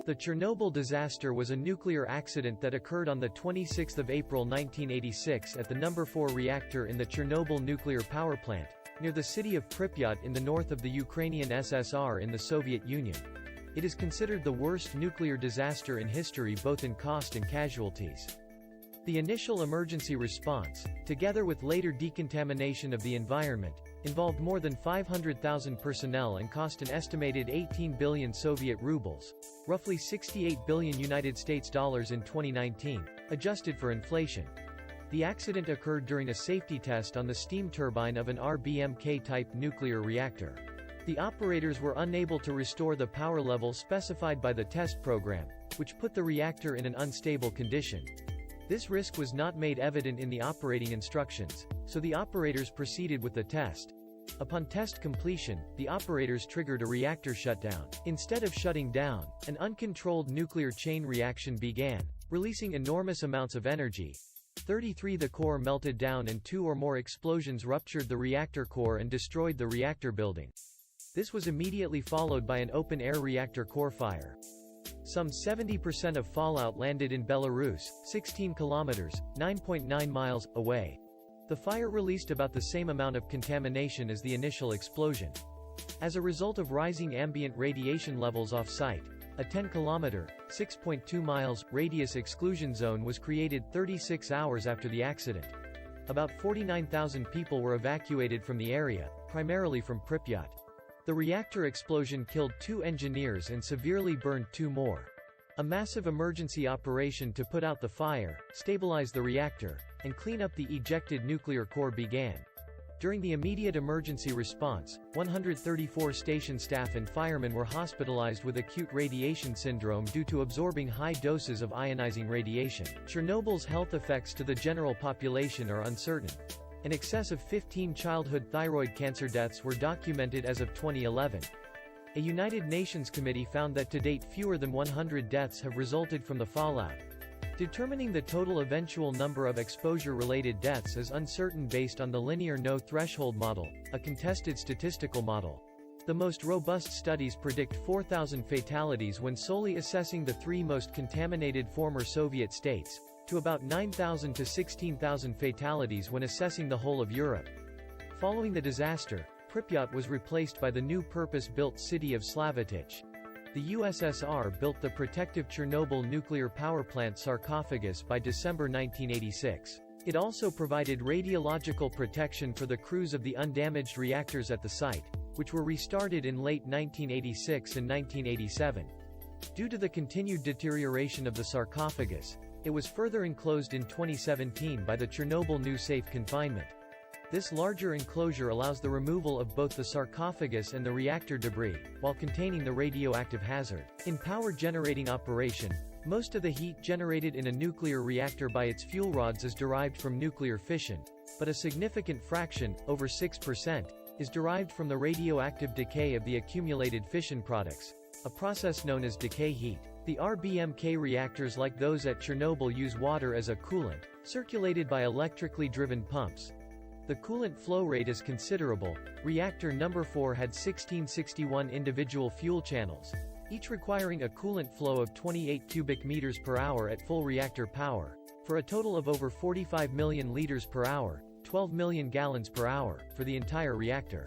The Chernobyl disaster was a nuclear accident that occurred on 26 April 1986 at the No. 4 reactor in the Chernobyl Nuclear Power Plant, near the city of Pripyat in the north of the Ukrainian SSR in the Soviet Union. It is considered the worst nuclear disaster in history both in cost and casualties. The initial emergency response, together with later decontamination of the environment, involved more than 500,000 personnel and cost an estimated 18 billion Soviet rubles, roughly $68 billion United States dollars in 2019, adjusted for inflation. The accident occurred during a safety test on the steam turbine of an RBMK-type nuclear reactor. The operators were unable to restore the power level specified by the test program, which put the reactor in an unstable condition. This risk was not made evident in the operating instructions, so the operators proceeded with the test. Upon test completion, the operators triggered a reactor shutdown. Instead of shutting down, an uncontrolled nuclear chain reaction began, releasing enormous amounts of energy. The core melted down and 2 or more explosions ruptured the reactor core and destroyed the reactor building. This was immediately followed by an open-air reactor core fire. Some 70% of fallout landed in Belarus, 16 kilometers, 9.9 miles, away. The fire released about the same amount of contamination as the initial explosion. As a result of rising ambient radiation levels off-site, a 10-kilometer, 6.2 miles, radius exclusion zone was created 36 hours after the accident. About 49,000 people were evacuated from the area, primarily from Pripyat. The reactor explosion killed 2 engineers and severely burned 2 more. A massive emergency operation to put out the fire, stabilize the reactor, and clean up the ejected nuclear core began. During the immediate emergency response, 134 station staff and firemen were hospitalized with acute radiation syndrome due to absorbing high doses of ionizing radiation. Chernobyl's health effects to the general population are uncertain. In excess of 15 childhood thyroid cancer deaths were documented as of 2011. A United Nations committee found that to date fewer than 100 deaths have resulted from the fallout. Determining the total eventual number of exposure-related deaths is uncertain based on the linear no-threshold model, a contested statistical model. The most robust studies predict 4,000 fatalities when solely assessing the 3 most contaminated former Soviet states, to about 9,000 to 16,000 fatalities when assessing the whole of Europe. Following the disaster, Pripyat was replaced by the new purpose-built city of Slavetich. The USSR built the protective Chernobyl Nuclear Power Plant sarcophagus by December 1986. It also provided radiological protection for the crews of the undamaged reactors at the site, which were restarted in late 1986 and 1987. Due to the continued deterioration of the sarcophagus, it was further enclosed in 2017 by the Chernobyl New Safe Confinement. This larger enclosure allows the removal of both the sarcophagus and the reactor debris, while containing the radioactive hazard. In power generating operation, most of the heat generated in a nuclear reactor by its fuel rods is derived from nuclear fission, but a significant fraction, over 6%, is derived from the radioactive decay of the accumulated fission products, a process known as decay heat. The RBMK reactors like those at Chernobyl use water as a coolant, circulated by electrically driven pumps. The coolant flow rate is considerable. Reactor number 4 had 1661 individual fuel channels, each requiring a coolant flow of 28 cubic meters per hour at full reactor power, for a total of over 45 million liters per hour, 12 million gallons per hour, for the entire reactor.